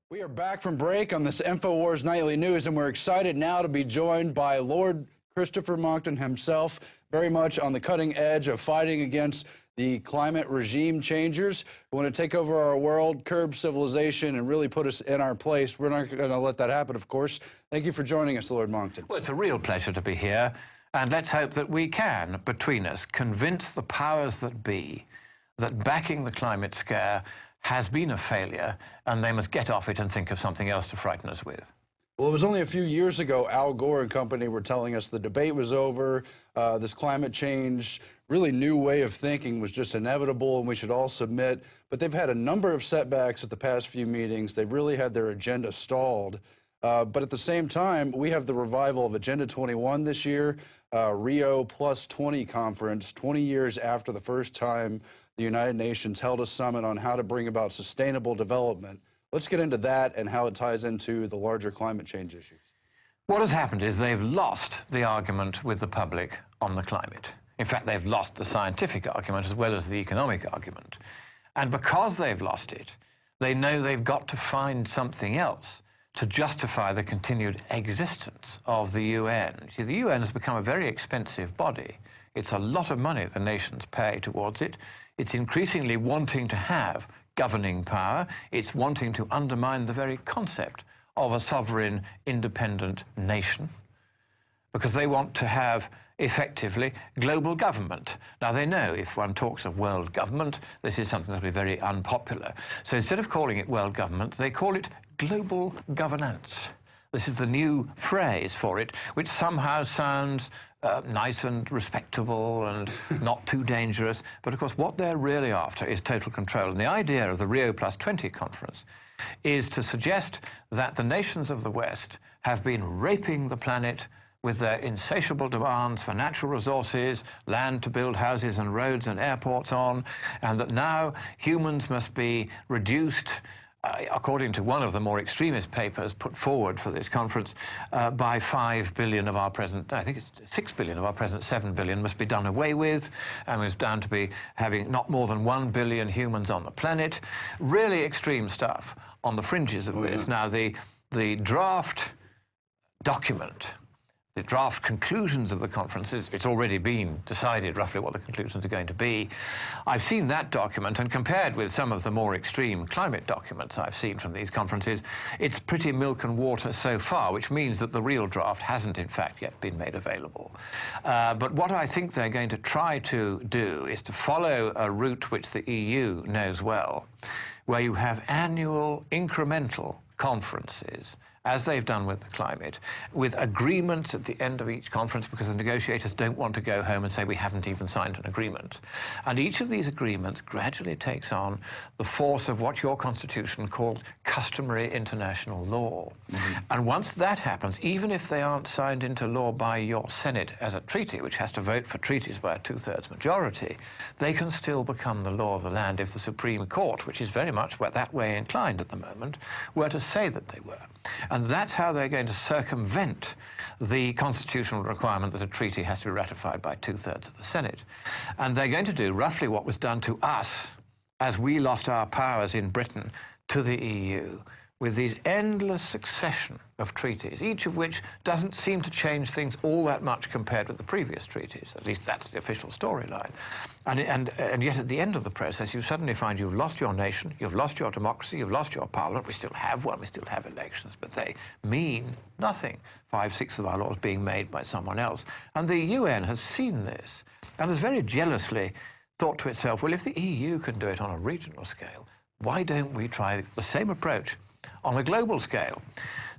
We are back from break on this InfoWars Nightly News, and we're excited now to be joined by Lord Christopher Monckton himself, very much on the cutting edge of fighting against the climate regime changers who want to take over our world, curb civilization, and really put us in our place. We're not going to let that happen, of course. Thank you for joining us, Lord Monckton. Well, it's a real pleasure to be here, and let's hope that we can, between us, convince the powers that be that backing the climate scare has been a failure, and they must get off it and think of something else to frighten us with. Well, it was only a few years ago Al Gore and company were telling us the debate was over, this climate change, really new way of thinking was just inevitable and we should all submit. But they've had a number of setbacks at the past few meetings. They've really had their agenda stalled. But at the same time, we have the revival of Agenda 21 this year, Rio Plus 20 conference, 20 years after the first time the United Nations held a summit on how to bring about sustainable development. Let's get into that and how it ties into the larger climate change issues. What has happened is they've lost the argument with the public on the climate. In fact, they've lost the scientific argument as well as the economic argument. And because they've lost it, they know they've got to find something else to justify the continued existence of the UN. See, the UN has become a very expensive body. It's a lot of money the nations pay towards it. It's increasingly wanting to have governing power. It's wanting to undermine the very concept of a sovereign, independent nation, because they want to have, effectively, global government. Now, they know if one talks of world government, this is something that will be very unpopular. So instead of calling it world government, they call it global governance. This is the new phrase for it, which somehow sounds nice and respectable and not too dangerous. But of course, what they're really after is total control. And the idea of the Rio Plus 20 conference is to suggest that the nations of the West have been raping the planet with their insatiable demands for natural resources, land to build houses and roads and airports on, and that now humans must be reduced, according to one of the more extremist papers put forward for this conference, by 5 billion of our present, I think it's 6 billion of our present 7 billion must be done away with, and it's down to be having not more than 1 billion humans on the planet. Really extreme stuff on the fringes of this. Now, the draft document, the draft conclusions of the conferences, it's already been decided roughly what the conclusions are going to be. I've seen that document, and compared with some of the more extreme climate documents I've seen from these conferences, it's pretty milk and water so far, which means that the real draft hasn't in fact yet been made available. But what I think they're going to try to do is to follow a route which the EU knows well, where you have annual incremental conferences, as they've done with the climate, with agreements at the end of each conference, because the negotiators don't want to go home and say we haven't even signed an agreement. And each of these agreements gradually takes on the force of what your constitution called customary international law. And once that happens, even if they aren't signed into law by your Senate as a treaty, which has to vote for treaties by a 2/3 majority, they can still become the law of the land if the Supreme Court, which is very much that way inclined at the moment, were to say that they were. And that's how they're going to circumvent the constitutional requirement that a treaty has to be ratified by 2/3 of the Senate. And they're going to do roughly what was done to us as we lost our powers in Britain to the EU, with these endless succession of treaties, each of which doesn't seem to change things all that much compared with the previous treaties. At least that's the official storyline. And yet at the end of the process, you suddenly find you've lost your nation, you've lost your democracy, you've lost your parliament. We still have one, we still have elections, but they mean nothing. 5/6 of our laws being made by someone else. And the UN has seen this and has very jealously thought to itself, well, if the EU can do it on a regional scale, why don't we try the same approach on a global scale?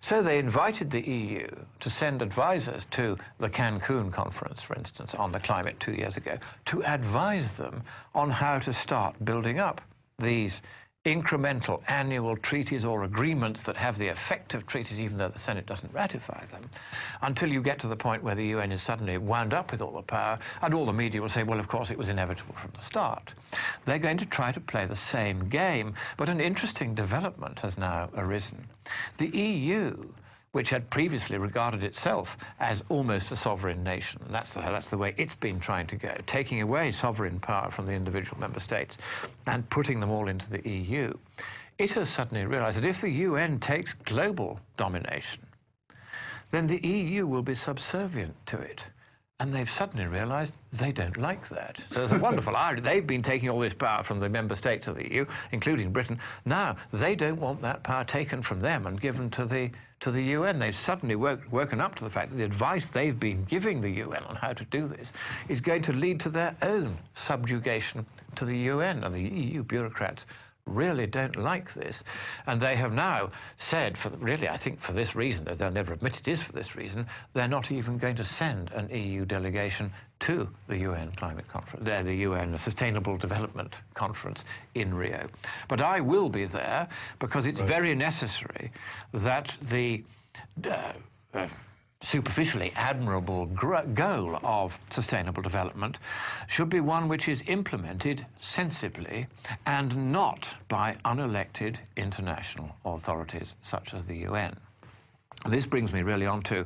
So they invited the EU to send advisors to the Cancun conference, for instance, on the climate 2 years ago, to advise them on how to start building up these incremental annual treaties or agreements that have the effect of treaties even though the Senate doesn't ratify them, until you get to the point where the UN is suddenly wound up with all the power, and all the media will say, well, of course, it was inevitable from the start. They're going to try to play the same game, but an interesting development has now arisen. The EU, which had previously regarded itself as almost a sovereign nation, and that's the way it's been trying to go, taking away sovereign power from the individual member states and putting them all into the EU, it has suddenly realized that if the UN takes global domination, then the EU will be subservient to it. And they've suddenly realized they don't like that. So there's a wonderful irony. They've been taking all this power from the member states of the EU, including Britain. Now, they don't want that power taken from them and given to the UN. They've suddenly woken up to the fact that the advice they've been giving the UN on how to do this is going to lead to their own subjugation to the UN. And the EU bureaucrats really don't like this. And they have now said, really, I think for this reason, though they'll never admit it is for this reason, they're not even going to send an EU delegation to the UN Climate Conference, the UN Sustainable Development Conference in Rio. But I will be there because it's very necessary that the superficially admirable goal of sustainable development should be one which is implemented sensibly and not by unelected international authorities such as the UN. This brings me really on to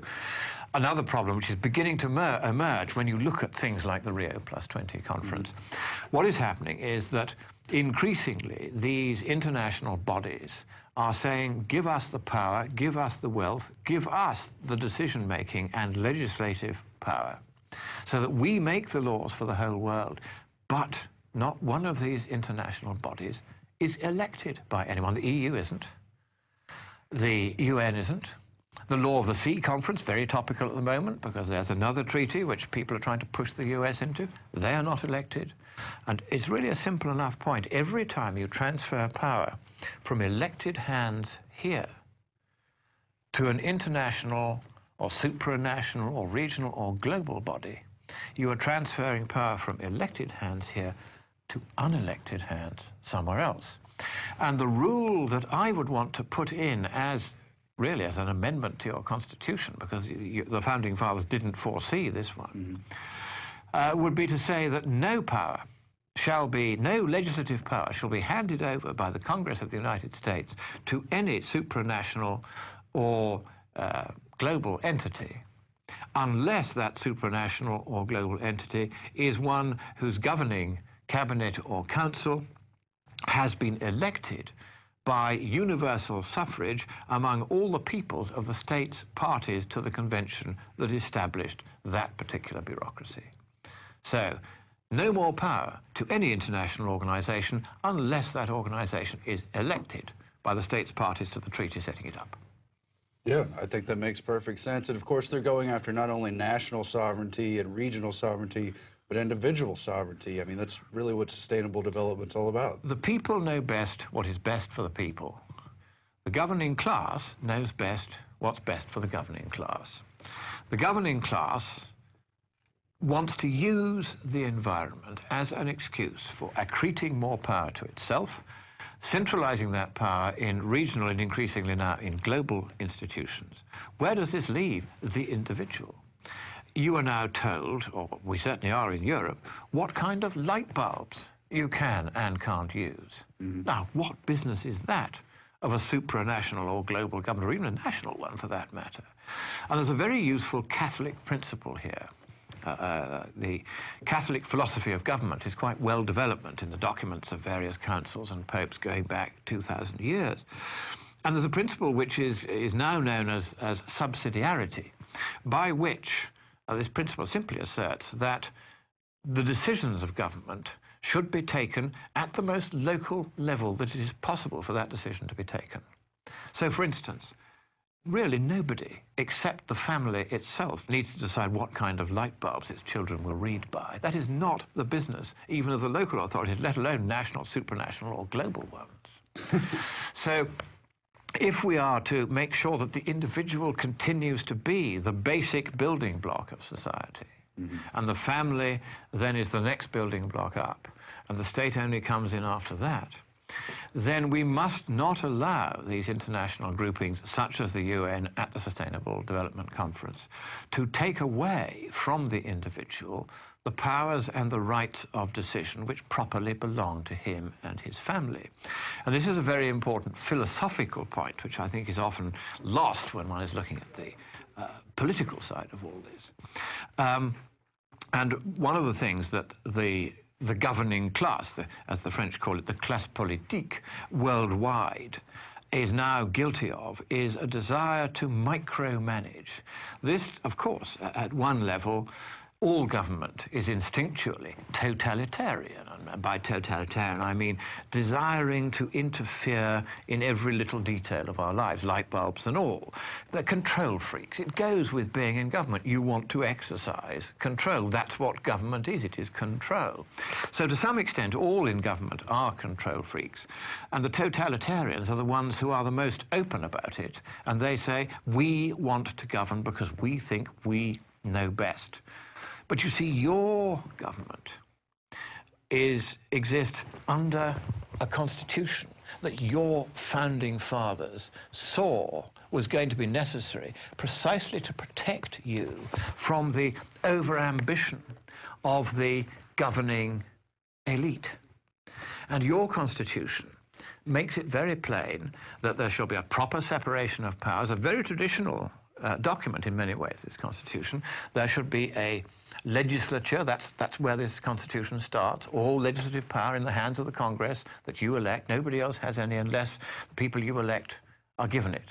another problem which is beginning to emerge when you look at things like the Rio +20 conference. What is happening is that increasingly these international bodies are saying, give us the power, give us the wealth, give us the decision-making and legislative power so that we make the laws for the whole world. But not one of these international bodies is elected by anyone. The EU isn't. The UN isn't. The Law of the Sea Conference, very topical at the moment because there's another treaty which people are trying to push the US into. They are not elected. And it's really a simple enough point. Every time you transfer power from elected hands here to an international or supranational or regional or global body, you are transferring power from elected hands here to unelected hands somewhere else. And the rule that I would want to put in really as an amendment to your constitution, because the founding fathers didn't foresee this one, would be to say that no legislative power shall be handed over by the Congress of the United States to any supranational or global entity unless that supranational or global entity is one whose governing cabinet or council has been elected by universal suffrage among all the peoples of the states parties to the convention that established that particular bureaucracy. So, no more power to any international organization unless that organization is elected by the states parties to the treaty setting it up. Yeah, I think that makes perfect sense. And of course, they're going after not only national sovereignty and regional sovereignty, but individual sovereignty. I mean, that's really what sustainable development's all about. The people know best what is best for the people. The governing class knows best what's best for the governing class. The governing class wants to use the environment as an excuse for accreting more power to itself, centralizing that power in regional and increasingly now in global institutions. Where does this leave the individual? You are now told, or we certainly are in Europe, what kind of light bulbs you can and can't use. Now, what business is that of a supranational or global government, or even a national one for that matter? And there's a very useful Catholic principle here. The Catholic philosophy of government is quite well developed in the documents of various councils and popes going back 2,000 years. And there's a principle which is now known as subsidiarity, by which this principle simply asserts that the decisions of government should be taken at the most local level that it is possible for that decision to be taken. So, for instance, really nobody except the family itself needs to decide what kind of light bulbs its children will read by. That is not the business even of the local authorities, let alone national, supranational or global ones. So if we are to make sure that the individual continues to be the basic building block of society, and the family then is the next building block up, and the state only comes in after that, then we must not allow these international groupings, such as the UN at the Sustainable Development Conference, to take away from the individual the powers and the rights of decision which properly belong to him and his family. And this is a very important philosophical point, which I think is often lost when one is looking at the political side of all this. And one of the things that the the governing class, as the French call it, the classe politique worldwide, is now guilty of is a desire to micromanage. This, of course, at one level, all government is instinctually totalitarian. And by totalitarian, I mean desiring to interfere in every little detail of our lives, light bulbs and all. They're control freaks. It goes with being in government. You want to exercise control. That's what government is. It is control. So to some extent, all in government are control freaks. And the totalitarians are the ones who are the most open about it. And they say, we want to govern because we think we know best. But you see, your government exists under a constitution that your founding fathers saw was going to be necessary precisely to protect you from the overambition of the governing elite. And your constitution makes it very plain that there shall be a proper separation of powers, a very traditional document in many ways, this constitution. There should be a legislature, that's where this constitution starts, all legislative power in the hands of the Congress that you elect. Nobody else has any unless the people you elect are given it.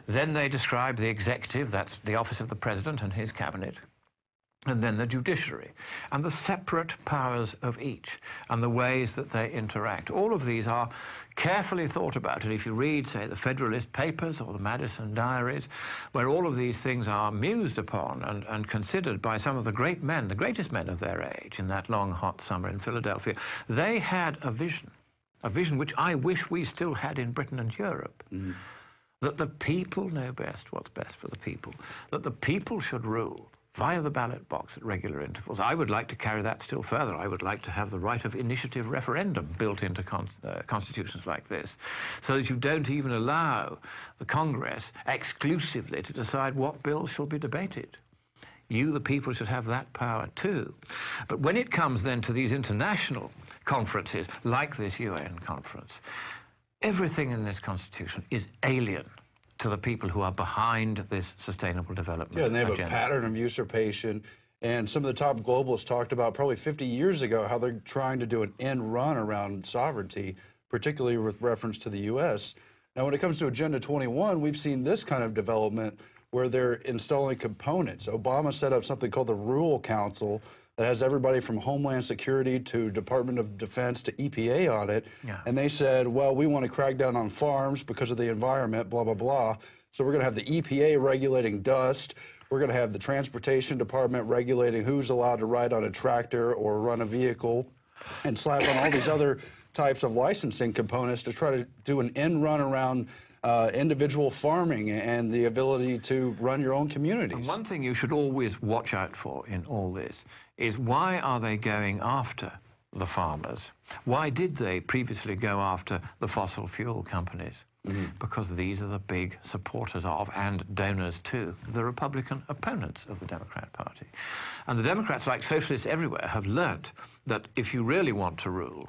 Then they describe the executive, that's the office of the president and his cabinet, and then the judiciary, and the separate powers of each, and the ways that they interact. All of these are carefully thought about, and if you read, say, the Federalist Papers or the Madison Diaries, where all of these things are mused upon and considered by some of the great men, the greatest men of their age, in that long, hot summer in Philadelphia, they had a vision which I wish we still had in Britain and Europe, that the people know best what's best for the people, that the people should rule via the ballot box at regular intervals. I would like to carry that still further. I would like to have the right of initiative referendum built into constitutions like this, so that you don't even allow the Congress exclusively to decide what bills shall be debated. You, the people, should have that power too. But when it comes then to these international conferences, like this UN conference, everything in this constitution is alien to the people who are behind this sustainable development agenda. Yeah, and they have a pattern of usurpation. And some of the top globalists talked about probably 50 years ago how they're trying to do an end run around sovereignty, particularly with reference to the U.S. Now, when it comes to Agenda 21, we've seen this kind of development where they're installing components. Obama set up something called the Rule Council that has everybody from Homeland Security to Department of Defense to EPA on it. Yeah. And they said, well, we want to crack down on farms because of the environment, blah, blah, blah. So we're going to have the EPA regulating dust. We're going to have the Transportation Department regulating who's allowed to ride on a tractor or run a vehicle, and slap on all these other types of licensing components to try to do an end run around individual farming and the ability to run your own communities. And one thing you should always watch out for in all this is, why are they going after the farmers? Why did they previously go after the fossil fuel companies? Because these are the big supporters of, and donors to, the Republican opponents of the Democrat Party. And the Democrats, like socialists everywhere, have learnt that if you really want to rule,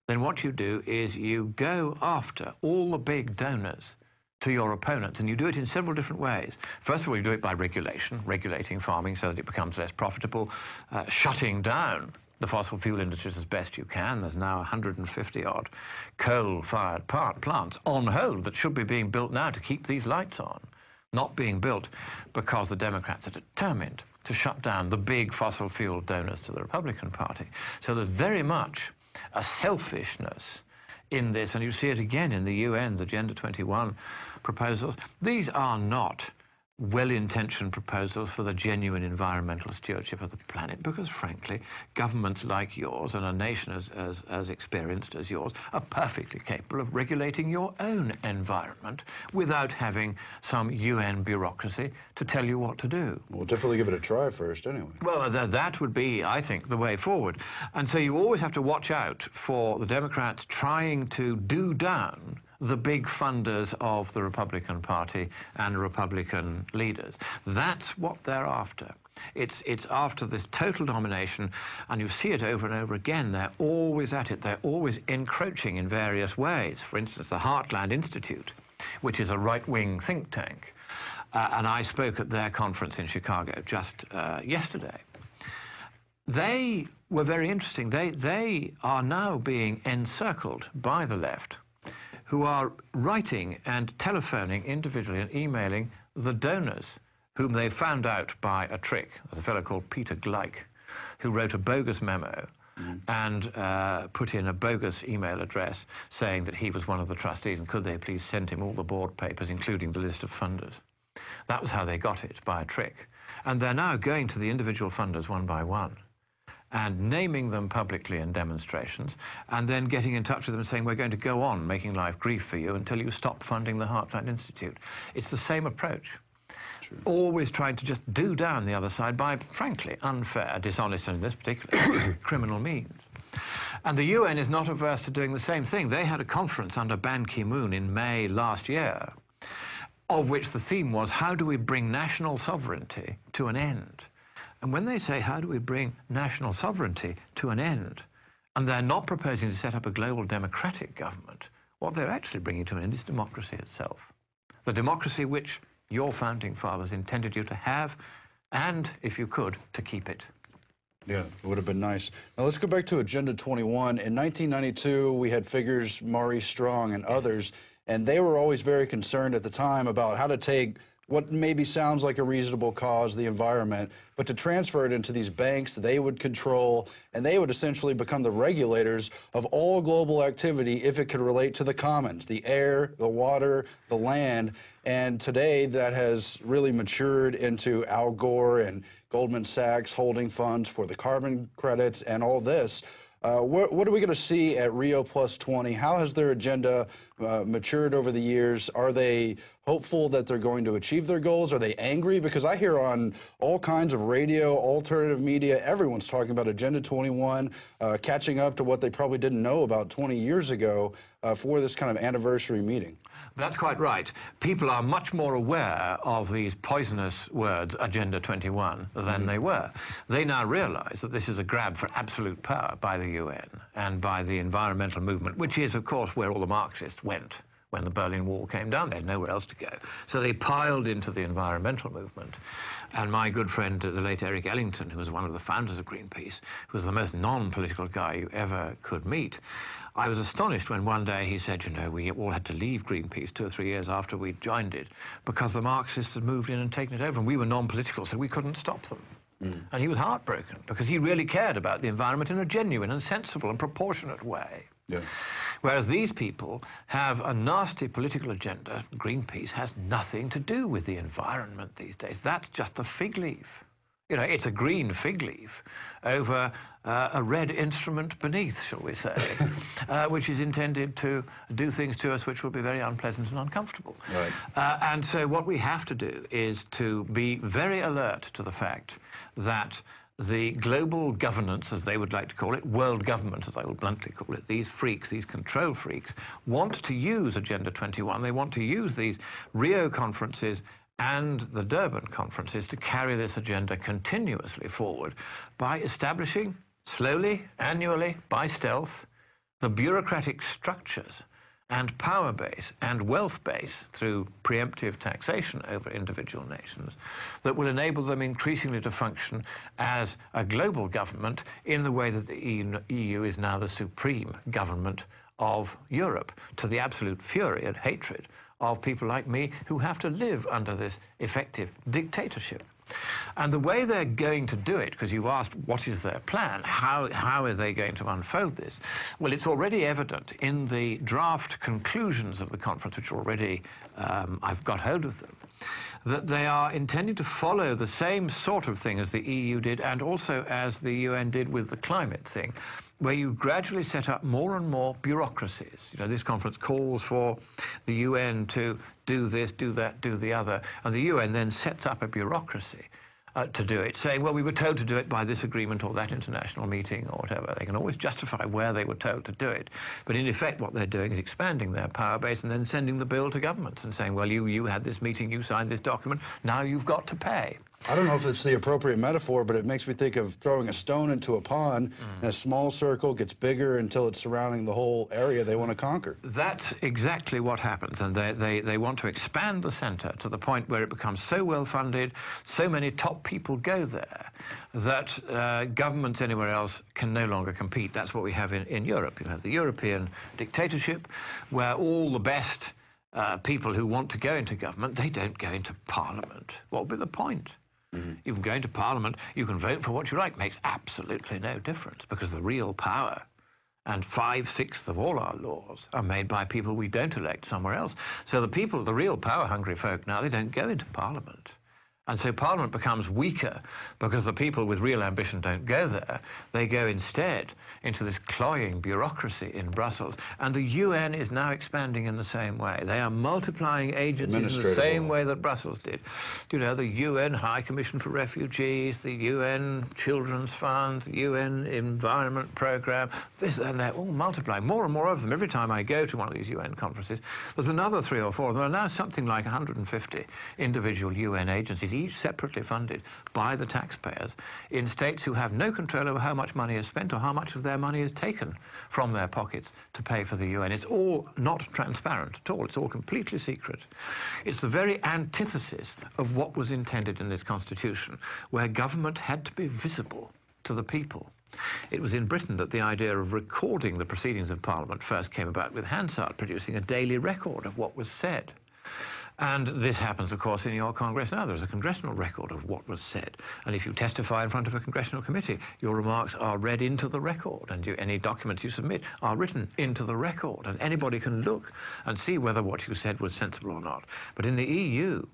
then what you do is you go after all the big donors to your opponents, and you do it in several different ways. First of all, you do it by regulation, regulating farming so that it becomes less profitable, shutting down the fossil fuel industries as best you can. There's now 150-odd coal-fired plants on hold that should be being built now to keep these lights on, not being built because the Democrats are determined to shut down the big fossil fuel donors to the Republican Party. So there's very much a selfishness in this, and you see it again in the UN's Agenda 21 proposals. These are not well-intentioned proposals for the genuine environmental stewardship of the planet, because frankly, governments like yours and a nation as experienced as yours are perfectly capable of regulating your own environment without having some UN bureaucracy to tell you what to do. We'll definitely give it a try first anyway. Well, that would be, I think, the way forward. And so you always have to watch out for the Democrats trying to do down the big funders of the Republican Party and Republican leaders. That's what they're after. It's after this total domination, and you see it over and over again. They're always at it. They're always encroaching in various ways. For instance, the Heartland Institute, which is a right-wing think tank, and I spoke at their conference in Chicago just yesterday. They were very interesting. They are now being encircled by the left, who are writing and telephoning individually and emailing the donors, whom they found out by a trick. There's a fellow called Peter Gleich, who wrote a bogus memo and put in a bogus email address saying that he was one of the trustees and could they please send him all the board papers, including the list of funders. That was how they got it, by a trick. And they're now going to the individual funders one by one and naming them publicly in demonstrations, and then getting in touch with them and saying, we're going to go on making life grief for you until you stop funding the Heartland Institute. It's the same approach. True. Always trying to just do down the other side by, frankly, unfair, dishonest, and in this particular criminal means. And the UN is not averse to doing the same thing. They had a conference under Ban Ki-moon in May last year, of which the theme was, how do we bring national sovereignty to an end? And when they say, how do we bring national sovereignty to an end, and they're not proposing to set up a global democratic government, what they're actually bringing to an end is democracy itself. The democracy which your founding fathers intended you to have, and, if you could, to keep it. Yeah, it would have been nice. Now let's go back to Agenda 21. In 1992, we had figures, Maurice Strong and others, and they were always very concerned at the time about how to take what maybe sounds like a reasonable cause, the environment, but to transfer it into these banks they would control, and they would essentially become the regulators of all global activity if it could relate to the commons, the air, the water, the land. And today that has really matured into Al Gore and Goldman Sachs holding funds for the carbon credits and all this. What are we going to see at Rio Plus 20? How has their agenda matured over the years? Are they hopeful that they're going to achieve their goals? Are they angry? Because I hear on all kinds of radio, alternative media, everyone's talking about Agenda 21, catching up to what they probably didn't know about 20 years ago for this kind of anniversary meeting. That's quite right. People are much more aware of these poisonous words, Agenda 21, than they were. They now realize that this is a grab for absolute power by the UN and by the environmental movement, which is, of course, where all the Marxists went when the Berlin Wall came down. They had nowhere else to go. So they piled into the environmental movement. And my good friend, the late Eric Ellington, who was one of the founders of Greenpeace, who was the most non-political guy you ever could meet, I was astonished when one day he said, you know, we all had to leave Greenpeace 2 or 3 years after we'd joined it because the Marxists had moved in and taken it over, and we were non-political, so we couldn't stop them. And he was heartbroken because he really cared about the environment in a genuine and sensible and proportionate way. Yeah. Whereas these people have a nasty political agenda. Greenpeace has nothing to do with the environment these days. That's just a fig leaf. You know, it's a green fig leaf over a red instrument beneath, shall we say, which is intended to do things to us which will be very unpleasant and uncomfortable. Right. And so what we have to do is to be very alert to the fact that the global governance, as they would like to call it, world government, as I will bluntly call it, these freaks, these control freaks, want to use Agenda 21. They want to use these Rio conferences and the Durban conferences to carry this agenda continuously forward by establishing, slowly, annually, by stealth, the bureaucratic structures and power base and wealth base through preemptive taxation over individual nations that will enable them increasingly to function as a global government in the way that the EU is now the supreme government of Europe, to the absolute fury and hatred of people like me who have to live under this effective dictatorship. And the way they're going to do it, because you've asked what is their plan, how are they going to unfold this? Well, it's already evident in the draft conclusions of the conference, which already I've got hold of them, that they are intending to follow the same sort of thing as the EU did and also as the UN did with the climate thing, where you gradually set up more and more bureaucracies. You know, this conference calls for the UN to do this, do that, do the other, and the UN then sets up a bureaucracy to do it, saying, well, we were told to do it by this agreement or that international meeting or whatever. They can always justify where they were told to do it. But in effect, what they're doing is expanding their power base and then sending the bill to governments and saying, well, you had this meeting, you signed this document, now you've got to pay. I don't know if it's the appropriate metaphor, but it makes me think of throwing a stone into a pond, and a small circle gets bigger until it's surrounding the whole area they want to conquer. That's exactly what happens, and they want to expand the centre to the point where it becomes so well funded, so many top people go there, that governments anywhere else can no longer compete. That's what we have in Europe. You have the European dictatorship, where all the best people who want to go into government, they don't go into Parliament. What would be the point? You can go into Parliament, you can vote for what you like, makes absolutely no difference, because the real power, and 5/6 of all our laws, are made by people we don't elect somewhere else. So the people, the real power-hungry folk now, they don't go into Parliament. And so Parliament becomes weaker because the people with real ambition don't go there. They go instead into this cloying bureaucracy in Brussels. And the UN is now expanding in the same way. They are multiplying agencies in the same way that Brussels did. You know, the UN High Commission for Refugees, the UN Children's Fund, the UN Environment Programme, this, and they're all multiplying, more and more of them. Every time I go to one of these UN conferences, there's another 3 or 4. There are now something like 150 individual UN agencies, each separately funded by the taxpayers, in states who have no control over how much money is spent or how much of their money is taken from their pockets to pay for the UN. It's all not transparent at all. It's all completely secret. It's the very antithesis of what was intended in this constitution, where government had to be visible to the people. It was in Britain that the idea of recording the proceedings of Parliament first came about, with Hansard producing a daily record of what was said. And this happens, of course, in your Congress now. There's a congressional record of what was said. And if you testify in front of a congressional committee, your remarks are read into the record, and any documents you submit are written into the record. And anybody can look and see whether what you said was sensible or not. But in the EU,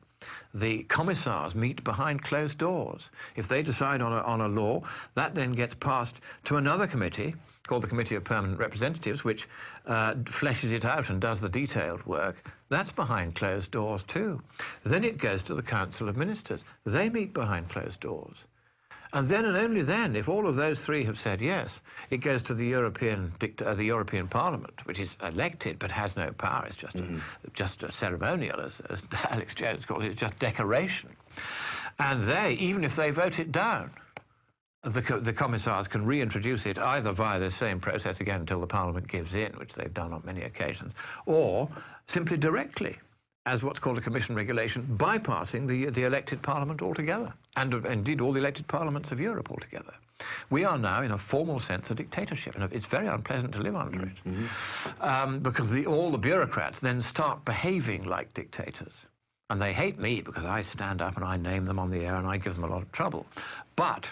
the commissars meet behind closed doors. If they decide on a law, that then gets passed to another committee called the Committee of Permanent Representatives, which fleshes it out and does the detailed work. That's behind closed doors too. Then it goes to the Council of Ministers. They meet behind closed doors. And then and only then, if all of those 3 have said yes, it goes to the European Parliament, which is elected but has no power. It's just a ceremonial, as Alex Jones calls it, it's just decoration. And they, even if they vote it down, the commissars can reintroduce it either via this same process again until the Parliament gives in, which they've done on many occasions, or simply directly, as what's called a Commission regulation, bypassing the elected Parliament altogether, and indeed all the elected parliaments of Europe altogether. We are now, in a formal sense, a dictatorship, and it's very unpleasant to live under it, because all the bureaucrats then start behaving like dictators. And they hate me because I stand up and I name them on the air and I give them a lot of trouble. But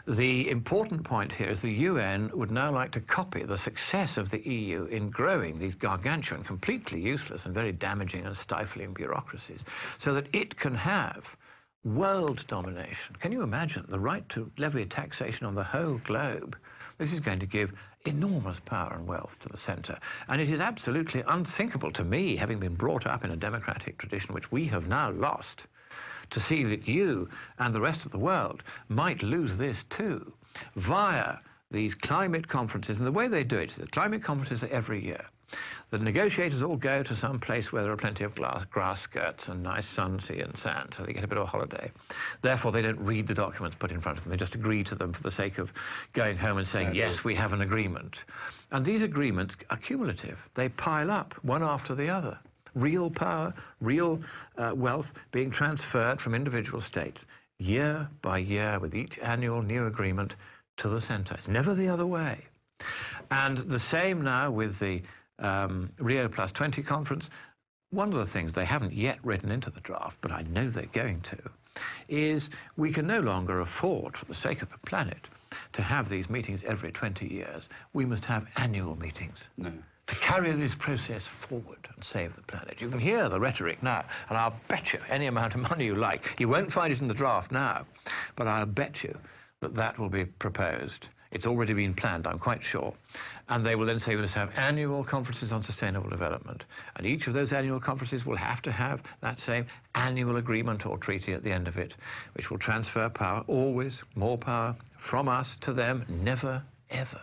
the important point here is the UN would now like to copy the success of the EU in growing these gargantuan, completely useless and very damaging and stifling bureaucracies, so that it can have world domination. Can you imagine the right to levy taxation on the whole globe? This is going to give enormous power and wealth to the centre. And it is absolutely unthinkable to me, having been brought up in a democratic tradition, which we have now lost, to see that you and the rest of the world might lose this too, via these climate conferences. And the way they do it, the climate conferences are every year. The negotiators all go to some place where there are plenty of grass skirts and nice sun, sea and sand, so they get a bit of a holiday. Therefore, they don't read the documents put in front of them. They just agree to them for the sake of going home and saying, yes, we have an agreement. And these agreements are cumulative. They pile up one after the other. Real power, real wealth being transferred from individual states year by year with each annual new agreement to the centre. It's never the other way. And the same now with the Rio Plus 20 conference. One of the things they haven't yet written into the draft, but I know they're going to, is we can no longer afford, for the sake of the planet, to have these meetings every 20 years. We must have annual meetings. No. To carry this process forward and save the planet. You can hear the rhetoric now, and I'll bet you any amount of money you like. You won't find it in the draft now, but I'll bet you that that will be proposed. It's already been planned, I'm quite sure. And they will then say we must have annual conferences on sustainable development. And each of those annual conferences will have to have that same annual agreement or treaty at the end of it, which will transfer power, always more power, from us to them, never, ever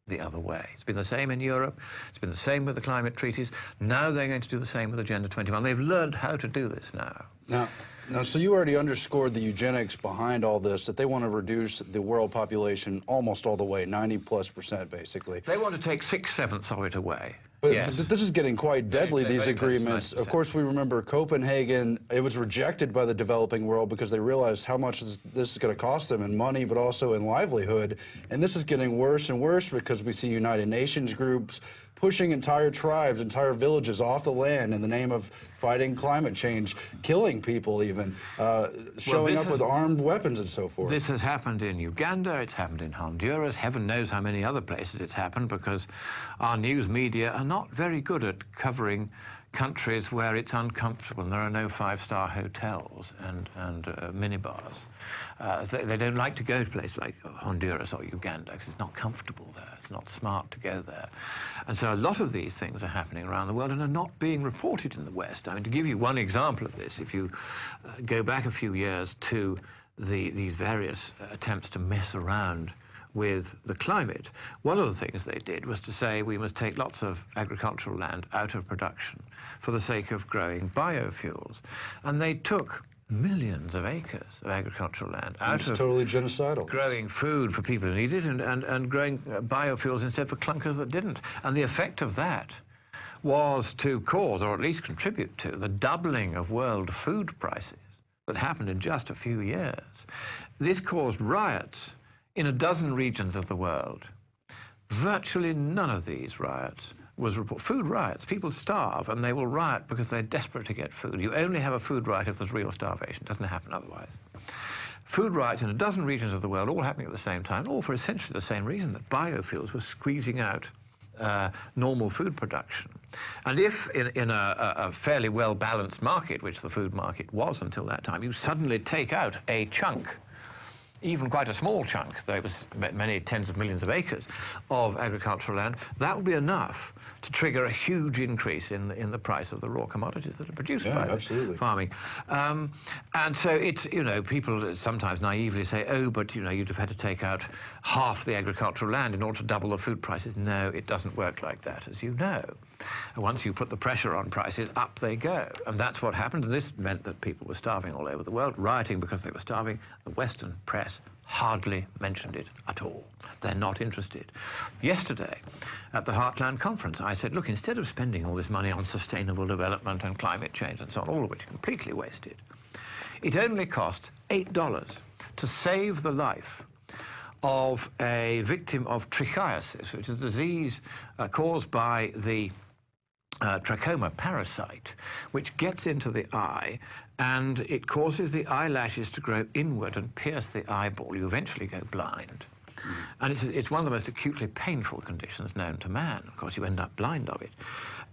the other way. It's been the same in Europe. It's been the same with the climate treaties. Now they're going to do the same with Agenda 21. They've learned how to do this now. Now, Now, so you already underscored the eugenics behind all this, that they want to reduce the world population almost all the way, 90+% basically. They want to take 6/7 of it away. But, yes. but this is getting quite deadly, these agreements. Of course, we remember Copenhagen. It was rejected by the developing world because they realized how much this is going to cost them in money, but also in livelihood. And this is getting worse and worse because we see United Nations groups pushing entire tribes, entire villages off the land in the name of fighting climate change, killing people even, showing up with armed weapons and so forth. This has happened in Uganda, it's happened in Honduras, heaven knows how many other places it's happened, because our news media are not very good at covering countries where it's uncomfortable and there are no five-star hotels and minibars. They don't like to go to places like Honduras or Uganda because it's not comfortable there. It's not smart to go there. And so a lot of these things are happening around the world and are not being reported in the West. I mean, to give you one example of this, if you go back a few years to these various attempts to mess around with the climate, one of the things they did was to say we must take lots of agricultural land out of production for the sake of growing biofuels. And they took millions of acres of agricultural land out of totally genocidal. Growing food for people who need it and growing biofuels instead for clunkers that didn't. And the effect of that was to cause, or at least contribute to, the doubling of world food prices that happened in just a few years. This caused riots in a dozen regions of the world. Virtually none of these riots was reported. Food riots. People starve and they will riot because they're desperate to get food. You only have a food riot if there's real starvation. It doesn't happen otherwise. Food riots in a dozen regions of the world, all happening at the same time, all for essentially the same reason, that biofuels were squeezing out normal food production. And if in a fairly well-balanced market, which the food market was until that time, you suddenly take out a chunk, even quite a small chunk, though it was many tens of millions of acres of agricultural land, that will be enough to trigger a huge increase in the price of the raw commodities that are produced by farming. And so it's, you know, people sometimes naively say, oh, but, you know, you'd have had to take out half the agricultural land in order to double the food prices. No, it doesn't work like that, as you know. Once you put the pressure on prices, up they go. And that's what happened. And this meant that people were starving all over the world, rioting because they were starving. The Western press hardly mentioned it at all. They're not interested. Yesterday, at the Heartland conference, I said, look, instead of spending all this money on sustainable development and climate change and so on, all of which are completely wasted, it only cost $8 to save the life of a victim of trichiasis, which is a disease caused by the trachoma parasite, which gets into the eye and it causes the eyelashes to grow inward and pierce the eyeball. You eventually go blind. And it's one of the most acutely painful conditions known to man. Of course, you end up blind of it.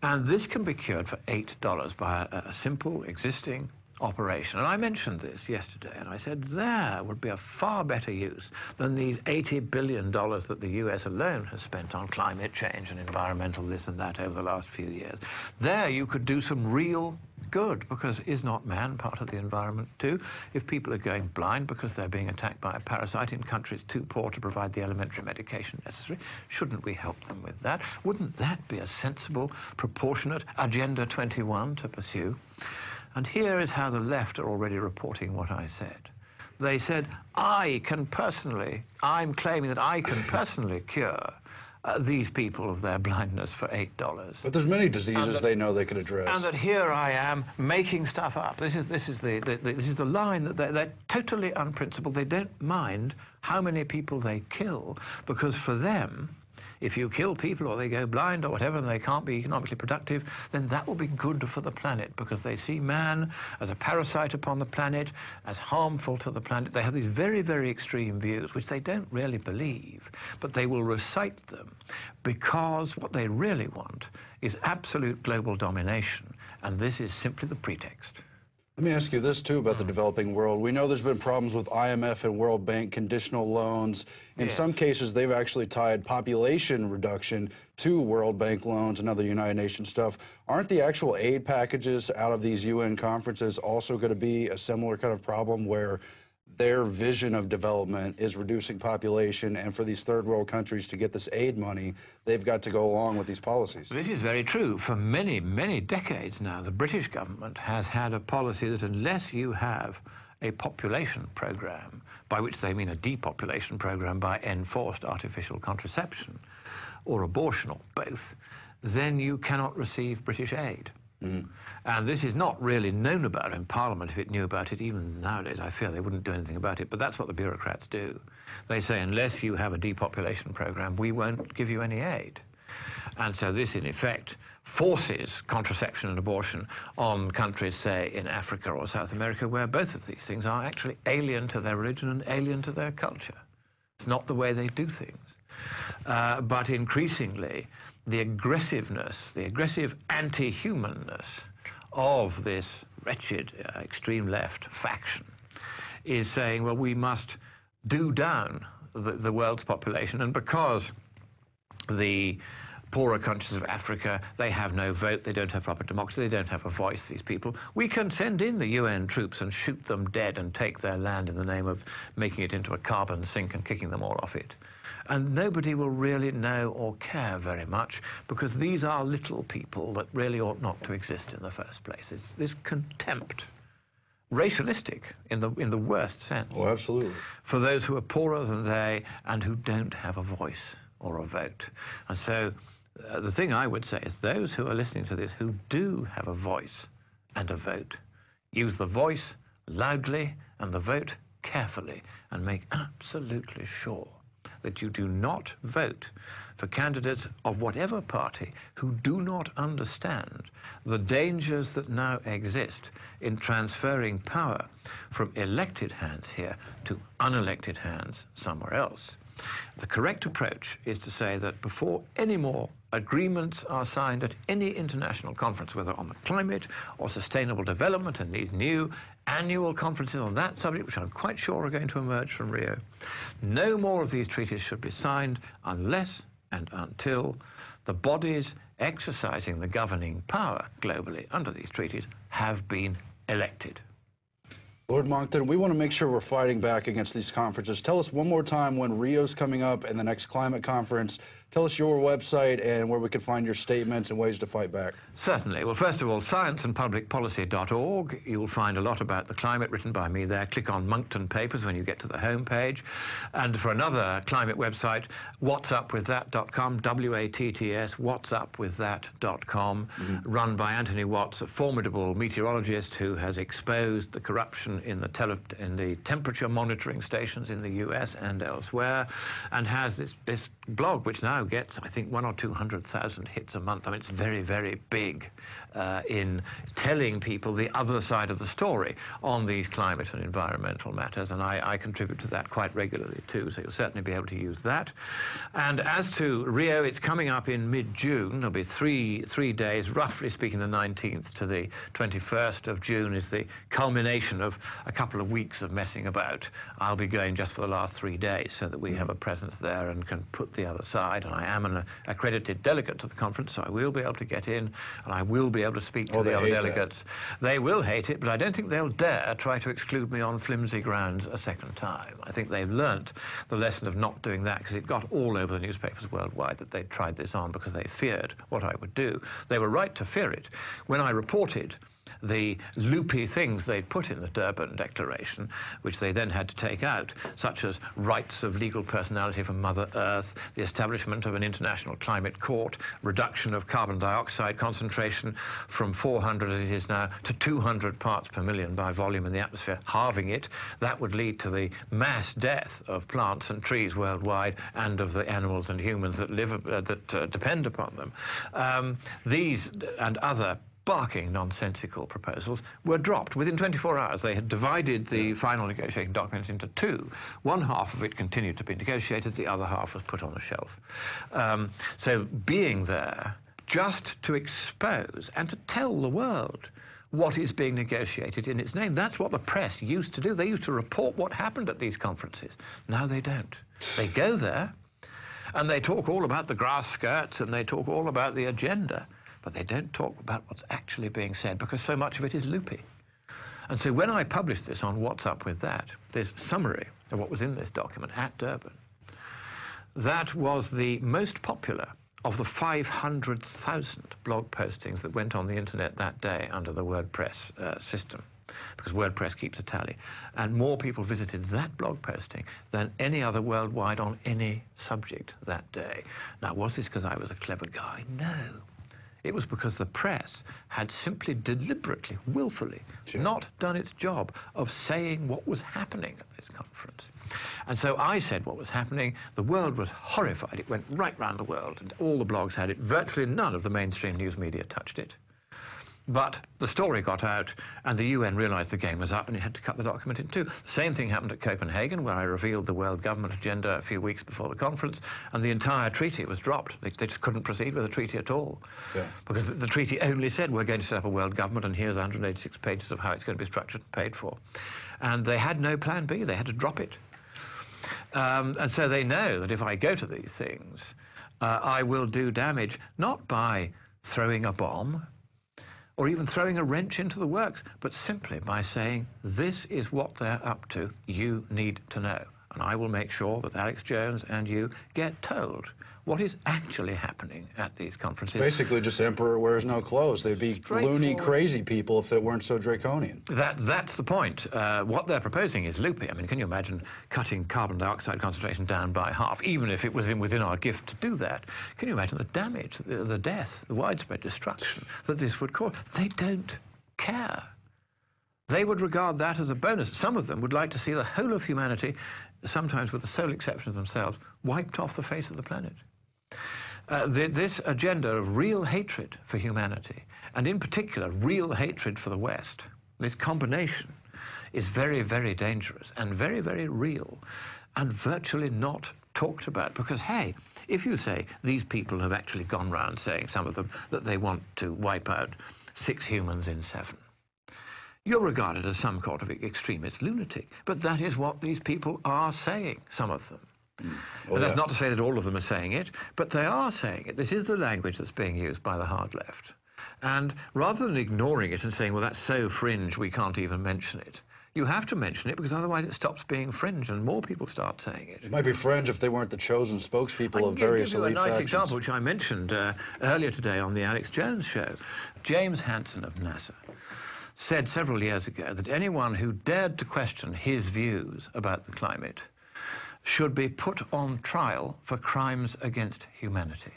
And this can be cured for $8 by a simple existing operation. And I mentioned this yesterday, and I said there would be a far better use than these $80 billion that the US alone has spent on climate change and environmental this and that over the last few years. There you could do some real good, because is not man part of the environment too? If people are going blind because they're being attacked by a parasite in countries too poor to provide the elementary medication necessary, shouldn't we help them with that? Wouldn't that be a sensible, proportionate Agenda 21 to pursue? And here is how the left are already reporting what I said. They said, I'm claiming that I can personally cure these people of their blindness for $8. But there's many diseases they know they could address. And that here I am making stuff up. This is the line that they're totally unprincipled. They don't mind how many people they kill, because for them, if you kill people or they go blind or whatever and they can't be economically productive, then that will be good for the planet, because they see man as a parasite upon the planet, as harmful to the planet. They have these very, very extreme views, which they don't really believe, but they will recite them because what they really want is absolute global domination, and this is simply the pretext. Let me ask you this, too, about the developing world. We know there's been problems with IMF and World Bank conditional loans. In some cases, they've actually tied population reduction to World Bank loans and other United Nations stuff. Aren't the actual aid packages out of these UN conferences also going to be a similar kind of problem, where their vision of development is reducing population, and for these third world countries to get this aid money, they've got to go along with these policies. This is very true. For many, many decades now, the British government has had a policy that unless you have a population program, by which they mean a depopulation program by enforced artificial contraception or abortion or both, then you cannot receive British aid. And this is not really known about in Parliament. If it knew about it, even nowadays, I fear they wouldn't do anything about it, but that's what the bureaucrats do. They say, unless you have a depopulation program, we won't give you any aid. And so this, in effect, forces contraception and abortion on countries, say, in Africa or South America, where both of these things are actually alien to their religion and alien to their culture. It's not the way they do things. But increasingly, the aggressiveness, the aggressive anti-humanness of this wretched extreme left faction is saying, well, we must do down the world's population, and because the poorer countries of Africa, they have no vote, they don't have proper democracy, they don't have a voice, these people, we can send in the UN troops and shoot them dead and take their land in the name of making it into a carbon sink and kicking them all off it. And nobody will really know or care very much, because these are little people that really ought not to exist in the first place. It's this contempt, racialistic in the worst sense. Oh, absolutely. For those who are poorer than they and who don't have a voice or a vote. And so the thing I would say is those who are listening to this who do have a voice and a vote, use the voice loudly and the vote carefully, and make absolutely sure that you do not vote for candidates of whatever party who do not understand the dangers that now exist in transferring power from elected hands here to unelected hands somewhere else. The correct approach is to say that before any more agreements are signed at any international conference, whether on the climate or sustainable development, and these new annual conferences on that subject, which I'm quite sure are going to emerge from Rio, no more of these treaties should be signed unless and until the bodies exercising the governing power globally under these treaties have been elected. Lord Monckton, we want to make sure we're fighting back against these conferences. Tell us one more time when Rio's coming up and the next climate conference. Tell us your website and where we can find your statements and ways to fight back. Certainly. Well, first of all, scienceandpublicpolicy.org. You'll find a lot about the climate written by me there. Click on Monckton Papers when you get to the home page. And for another climate website, whatsupwiththat.com, W-A-T-T-S, whatsupwiththat.com, run by Anthony Watts, a formidable meteorologist who has exposed the corruption in the temperature monitoring stations in the US and elsewhere, and has this blog, which now gets, I think, 100,000 or 200,000 hits a month. I mean, it's very, very big in telling people the other side of the story on these climate and environmental matters, and I contribute to that quite regularly too, so you'll certainly be able to use that. And as to Rio, it's coming up in mid-June. There'll be three days, roughly speaking. The 19th to the 21st of June is the culmination of a couple of weeks of messing about. I'll be going just for the last 3 days so that we have a presence there and can put the other side, and I am an accredited delegate to the conference, so I will be able to get in, and I will be able to speak to the other delegates. They will hate it, but I don't think they'll dare try to exclude me on flimsy grounds a second time. I think they've learnt the lesson of not doing that, because it got all over the newspapers worldwide that they tried this on because they feared what I would do. They were right to fear it. When I reported the loopy things they'd put in the Durban Declaration, which they then had to take out, such as rights of legal personality for Mother Earth, the establishment of an international climate court, reduction of carbon dioxide concentration from 400 as it is now to 200 parts per million by volume in the atmosphere, halving it. That would lead to the mass death of plants and trees worldwide and of the animals and humans that live depend upon them. These and other barking nonsensical proposals were dropped within 24 hours. They had divided the final negotiating document into two. One half of it continued to be negotiated, the other half was put on the shelf. So being there just to expose and to tell the world what is being negotiated in its name. That's what the press used to do. They used to report what happened at these conferences. Now they don't. They go there and they talk all about the grass skirts and they talk all about the agenda, but they don't talk about what's actually being said, because so much of it is loopy. And so when I published this on What's Up With That, this summary of what was in this document at Durban, that was the most popular of the 500,000 blog postings that went on the internet that day under the WordPress system, because WordPress keeps a tally. And more people visited that blog posting than any other worldwide on any subject that day. Now, was this because I was a clever guy? No. It was because the press had simply deliberately, willfully, not done its job of saying what was happening at this conference. And so I said what was happening. The world was horrified. It went right round the world, and all the blogs had it. Virtually none of the mainstream news media touched it. But the story got out, and the UN realized the game was up, and it had to cut the document in two. The same thing happened at Copenhagen, where I revealed the world government agenda a few weeks before the conference, and the entire treaty was dropped. They just couldn't proceed with the treaty at all. Yeah. Because the treaty only said, we're going to set up a world government, and here's 186 pages of how it's going to be structured and paid for. And they had no plan B. They had to drop it. And so they know that if I go to these things, I will do damage, not by throwing a bomb, or even throwing a wrench into the works, but simply by saying, this is what they're up to, you need to know. And I will make sure that Alex Jones and you get told what is actually happening at these conferences. Basically just emperor wears no clothes. They'd be loony, crazy people if it weren't so draconian. That's the point. What they're proposing is loopy. I mean, can you imagine cutting carbon dioxide concentration down by half, even if it was within our gift to do that? Can you imagine the damage, the death, the widespread destruction that this would cause? They don't care. They would regard that as a bonus. Some of them would like to see the whole of humanity, sometimes with the sole exception of themselves, wiped off the face of the planet. This agenda of real hatred for humanity, and in particular, real hatred for the West, this combination is very, very dangerous and very, very real, and virtually not talked about. Because, hey, if you say these people have actually gone round saying, some of them, that they want to wipe out 6 humans in 7, you're regarded as some sort of extremist lunatic. But that is what these people are saying, some of them. And that's not to say that all of them are saying it, but they are saying it. This is the language that's being used by the hard left. And rather than ignoring it and saying, well, that's so fringe, we can't even mention it, you have to mention it, because otherwise it stops being fringe and more people start saying it. It might be fringe if they weren't the chosen spokespeople of various elite factions. A nice example, which I mentioned earlier today on the Alex Jones show. James Hansen of NASA said several years ago that anyone who dared to question his views about the climate should be put on trial for crimes against humanity.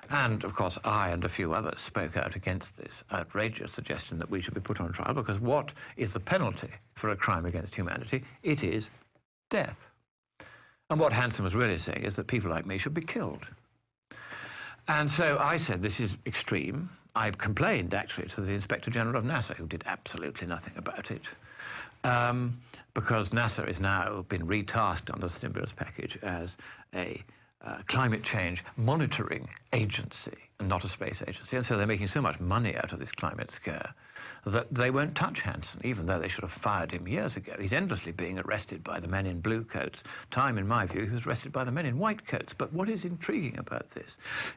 And, of course, I and a few others spoke out against this outrageous suggestion that we should be put on trial, because what is the penalty for a crime against humanity? It is death. And what Hansen was really saying is that people like me should be killed. And so I said, this is extreme. I complained, actually, to the Inspector General of NASA, who did absolutely nothing about it. Because NASA has now been retasked under the stimulus package as a climate change monitoring agency and not a space agency. And so they're making so much money out of this climate scare that they won't touch Hansen, even though they should have fired him years ago. He's endlessly being arrested by the men in blue coats. Time, in my view, he was arrested by the men in white coats. But what is intriguing about this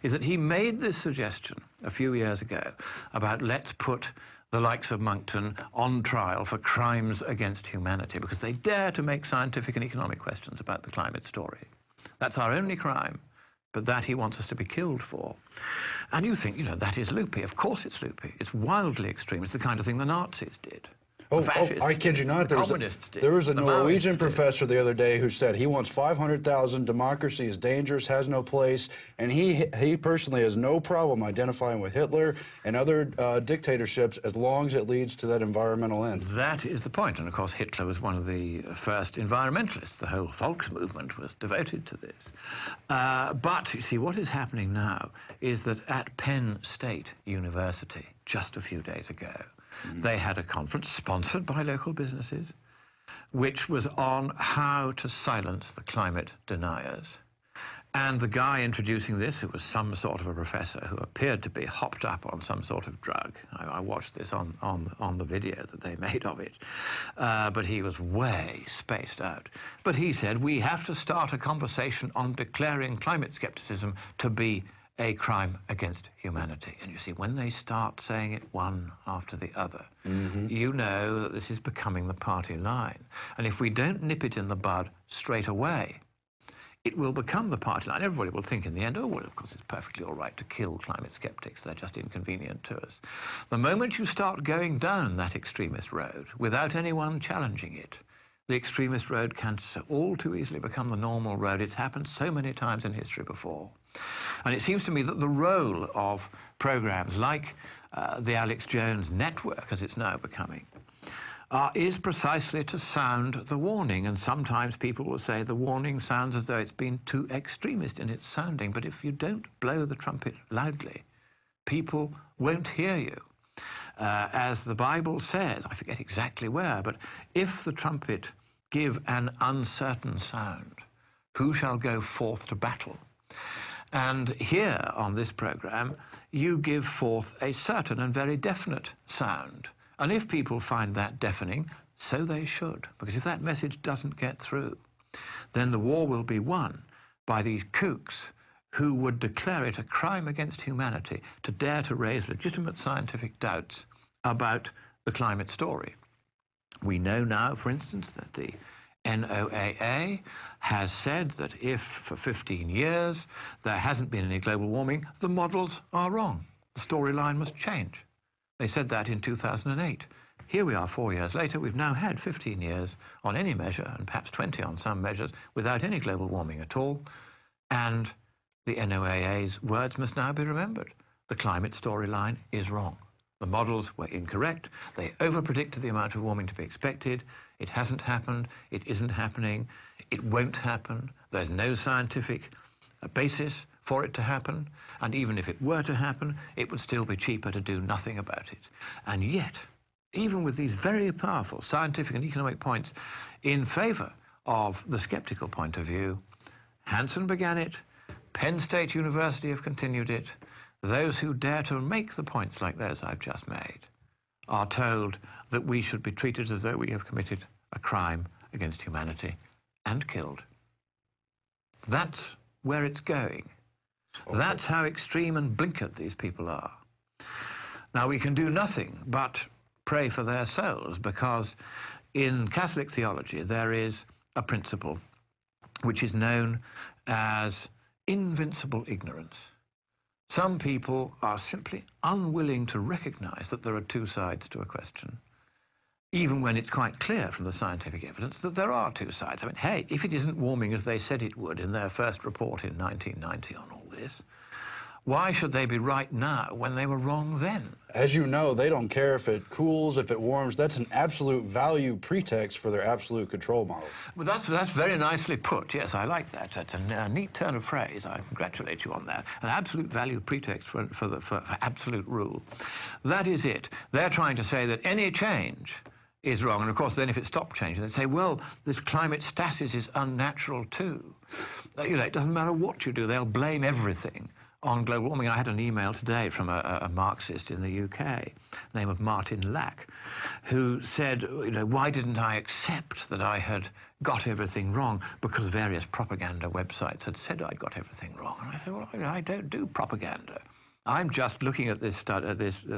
is that he made this suggestion a few years ago about, let's put the likes of Monckton on trial for crimes against humanity, because they dare to make scientific and economic questions about the climate story. That's our only crime, but that he wants us to be killed for. And you think, you know, that is loopy. Of course it's loopy. It's wildly extreme. It's the kind of thing the Nazis did. I kid you not. There was a Norwegian professor the other day who said he wants 500,000, democracy is dangerous, has no place, and he personally has no problem identifying with Hitler and other dictatorships as long as it leads to that environmental end. That is the point. And of course Hitler was one of the first environmentalists. The whole Volks movement was devoted to this. But you see, what is happening now is that at Penn State University, just a few days ago, they had a conference sponsored by local businesses, which was on how to silence the climate deniers. And the guy introducing this, who was some sort of a professor who appeared to be hopped up on some sort of drug. I watched this on the video that they made of it. But he was way spaced out. But he said, we have to start a conversation on declaring climate skepticism to be a crime against humanity. And you see, when they start saying it one after the other, you know that this is becoming the party line. And if we don't nip it in the bud straight away, it will become the party line. Everybody will think in the end, oh, well, of course, it's perfectly all right to kill climate skeptics. They're just inconvenient to us. The moment you start going down that extremist road without anyone challenging it, the extremist road can all too easily become the normal road. It's happened so many times in history before. And it seems to me that the role of programs like the Alex Jones Network, as it's now becoming, is precisely to sound the warning. And sometimes people will say the warning sounds as though it's been too extremist in its sounding. But if you don't blow the trumpet loudly, people won't hear you. As the Bible says, I forget exactly where, but if the trumpet give an uncertain sound, who shall go forth to battle? And here on this program, you give forth a certain and very definite sound. And if people find that deafening, so they should, because if that message doesn't get through, then the war will be won by these kooks who would declare it a crime against humanity to dare to raise legitimate scientific doubts about the climate story. We know now, for instance, that the NOAA has said that if for 15 years there hasn't been any global warming, the models are wrong. The storyline must change. They said that in 2008. Here we are 4 years later. We've now had 15 years on any measure, and perhaps 20 on some measures, without any global warming at all. And the NOAA's words must now be remembered. The climate storyline is wrong. The models were incorrect. They overpredicted the amount of warming to be expected. It hasn't happened. It isn't happening. It won't happen. There's no scientific basis for it to happen. And even if it were to happen, it would still be cheaper to do nothing about it. And yet, even with these very powerful scientific and economic points in favor of the skeptical point of view, Hansen began it, Penn State University have continued it. Those who dare to make the points like those I've just made are told that we should be treated as though we have committed a crime against humanity and killed. That's where it's going. Okay. That's how extreme and blinkered these people are. Now, we can do nothing but pray for their souls, because in Catholic theology there is a principle which is known as invincible ignorance. Some people are simply unwilling to recognize that there are two sides to a question, even when it's quite clear from the scientific evidence that there are two sides. I mean, hey, if it isn't warming as they said it would in their first report in 1990 on all this, why should they be right now when they were wrong then? As you know, they don't care if it cools, if it warms. That's an absolute value pretext for their absolute control model. Well, that's very nicely put. Yes, I like that. That's a neat turn of phrase. I congratulate you on that. An absolute value pretext for absolute rule. That is it. They're trying to say that any change is wrong. And of course, then if it stopped changing, they'd say, well, this climate stasis is unnatural too. You know, it doesn't matter what you do. They'll blame everything on global warming. I had an email today from a Marxist in the UK, name of Martin Lack, who said, you know, why didn't I accept that I had got everything wrong? Because various propaganda websites had said I'd got everything wrong. And I said, well, I don't do propaganda. I'm just looking at this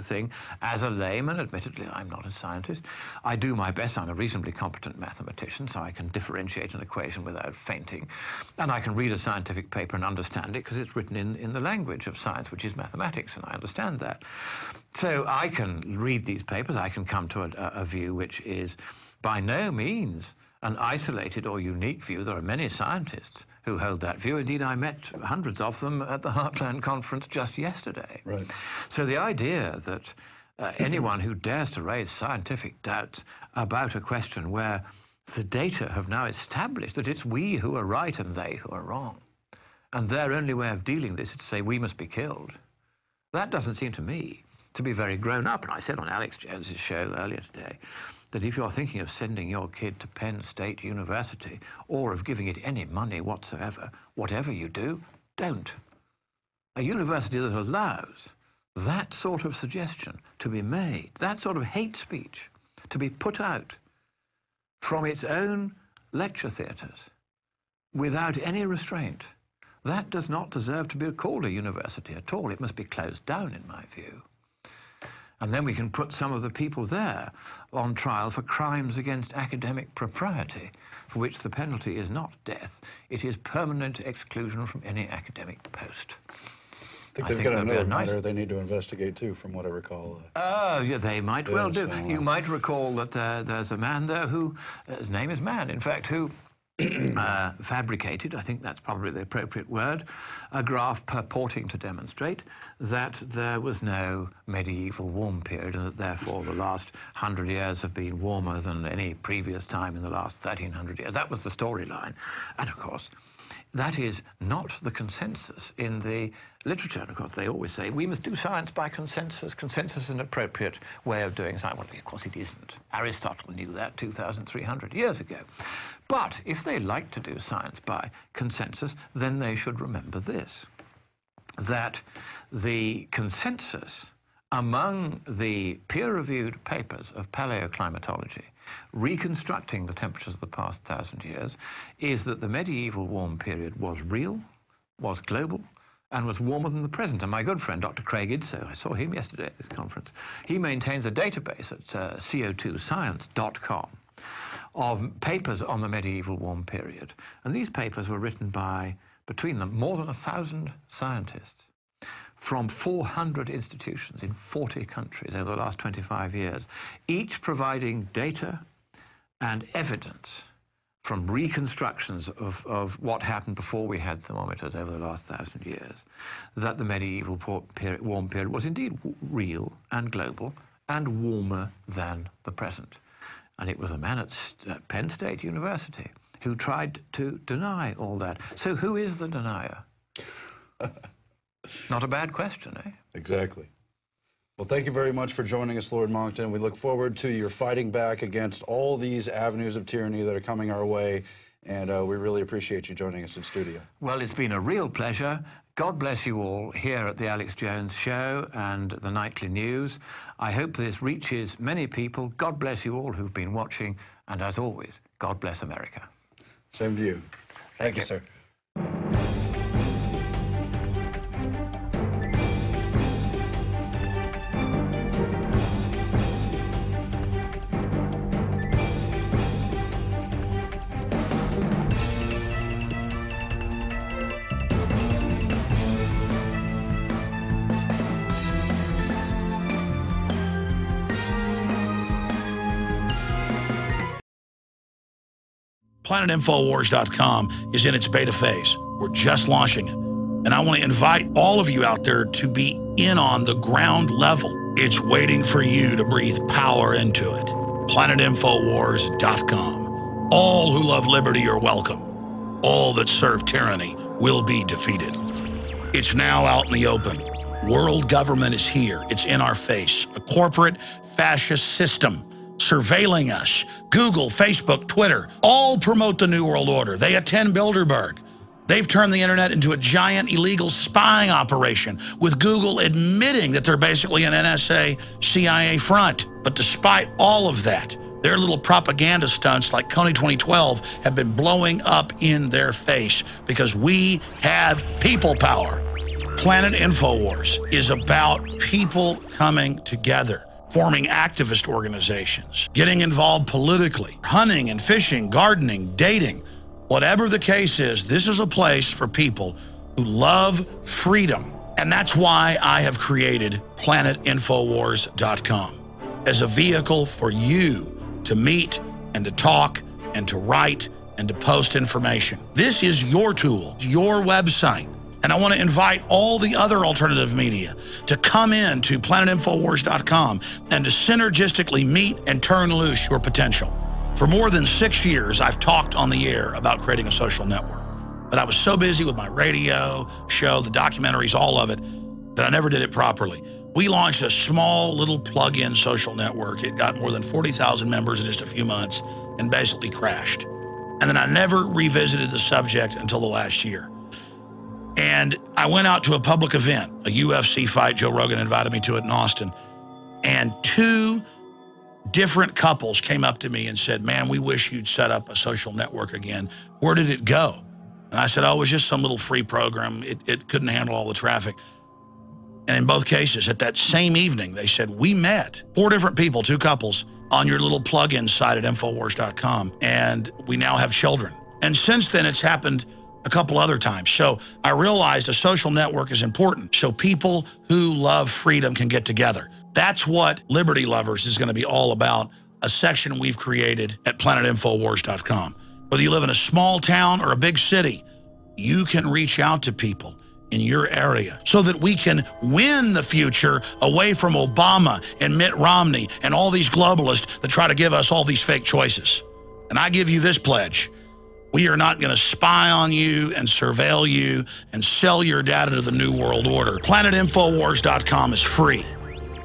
thing as a layman. Admittedly, I'm not a scientist. I do my best. I'm a reasonably competent mathematician, so I can differentiate an equation without fainting. And I can read a scientific paper and understand it because it's written in the language of science, which is mathematics, and I understand that. So I can read these papers. I can come to a view which is by no means an isolated or unique view. There are many scientists who hold that view. Indeed, I met hundreds of them at the Heartland conference just yesterday. Right. So the idea that anyone who dares to raise scientific doubts about a question where the data have now established that it's we who are right and they who are wrong, and their only way of dealing with this is to say we must be killed, that doesn't seem to me to be very grown up. And I said on Alex Jones's show earlier today that if you're thinking of sending your kid to Penn State University or of giving it any money whatsoever, whatever you do, don't. A university that allows that sort of suggestion to be made, that sort of hate speech to be put out from its own lecture theatres without any restraint, that does not deserve to be called a university at all. It must be closed down, in my view. And then we can put some of the people there on trial for crimes against academic propriety, for which the penalty is not death. It is permanent exclusion from any academic post. I think they've got another matter they need to investigate too, from what I recall. Oh, yeah, they might well do. You might recall that there's a man there who, his name is Man, in fact, who fabricated, I think that's probably the appropriate word, a graph purporting to demonstrate that there was no medieval warm period and that therefore the last 100 years have been warmer than any previous time in the last 1300 years. That was the storyline. And of course, that is not the consensus in the literature. And of course, they always say, we must do science by consensus. Consensus is an appropriate way of doing science. Well, of course, it isn't. Aristotle knew that 2,300 years ago. But if they like to do science by consensus, then they should remember this, that the consensus among the peer-reviewed papers of paleoclimatology reconstructing the temperatures of the past 1,000 years is that the medieval warm period was real, was global, and was warmer than the present. And my good friend, Dr. Craig Idso, I saw him yesterday at this conference, he maintains a database at co2science.com of papers on the medieval warm period. And these papers were written by, between them, more than 1,000 scientists from 400 institutions in 40 countries over the last 25 years, each providing data and evidence from reconstructions of what happened before we had thermometers over the last 1,000 years, that the medieval warm period was indeed real and global and warmer than the present. And it was a man at Penn State University who tried to deny all that. So who is the denier? Not a bad question, eh? Exactly. Well, thank you very much for joining us, Lord Monckton. We look forward to your fighting back against all these avenues of tyranny that are coming our way, and we really appreciate you joining us in studio. Well, it's been a real pleasure. God bless you all here at the Alex Jones Show and the Nightly News. I hope this reaches many people. God bless you all who've been watching, and as always, God bless America. Same to you. Thank you, sir. PlanetInfoWars.com is in its beta phase. We're just launching it. And I want to invite all of you out there to be in on the ground level. It's waiting for you to breathe power into it. PlanetInfoWars.com. All who love liberty are welcome. All that serve tyranny will be defeated. It's now out in the open. World government is here. It's in our face. A corporate fascist system surveilling us. Google, Facebook, Twitter, all promote the New World Order. They attend Bilderberg. They've turned the internet into a giant illegal spying operation, with Google admitting that they're basically an NSA, CIA front. But despite all of that, their little propaganda stunts like Coney 2012 have been blowing up in their face because we have people power. Planet InfoWars is about people coming together, forming activist organizations, getting involved politically, hunting and fishing, gardening, dating. Whatever the case is, this is a place for people who love freedom. And that's why I have created PlanetInfoWars.com as a vehicle for you to meet and to talk and to write and to post information. This is your tool, your website. And I want to invite all the other alternative media to come in to PlanetInfoWars.com and to synergistically meet and turn loose your potential. For more than 6 years, I've talked on the air about creating a social network. But I was so busy with my radio show, the documentaries, all of it, that I never did it properly. We launched a small little plug-in social network. It got more than 40,000 members in just a few months and basically crashed. And then I never revisited the subject until the last year. And I went out to a public event, a UFC fight. Joe Rogan invited me to it in Austin. And 2 different couples came up to me and said, man, we wish you'd set up a social network again. Where did it go? And I said, oh, it was just some little free program. It couldn't handle all the traffic. And in both cases, at that same evening, they said, we met 4 different people, 2 couples, on your little plug-in site at Infowars.com, and we now have children. And since then, it's happened a couple other times. So I realized a social network is important so people who love freedom can get together. That's what Liberty Lovers is going to be all about, a section we've created at planetinfowars.com. Whether you live in a small town or a big city, you can reach out to people in your area so that we can win the future away from Obama and Mitt Romney and all these globalists that try to give us all these fake choices. And I give you this pledge. We are not going to spy on you and surveil you and sell your data to the New World Order. PlanetInfowars.com is free.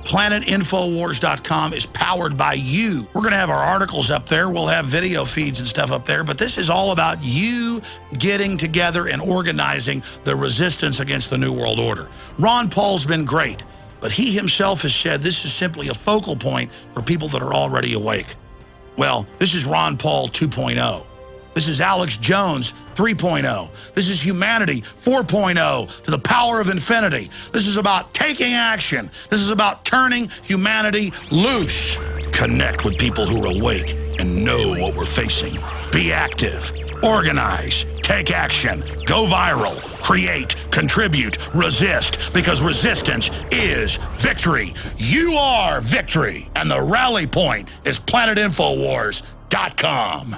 PlanetInfowars.com is powered by you. We're going to have our articles up there. We'll have video feeds and stuff up there. But this is all about you getting together and organizing the resistance against the New World Order. Ron Paul's been great, but he himself has said this is simply a focal point for people that are already awake. Well, this is Ron Paul 2.0. This is Alex Jones 3.0. This is humanity 4.0 to the power of infinity. This is about taking action. This is about turning humanity loose. Connect with people who are awake and know what we're facing. Be active, organize, take action, go viral, create, contribute, resist, because resistance is victory. You are victory. And the rally point is planetinfowars.com.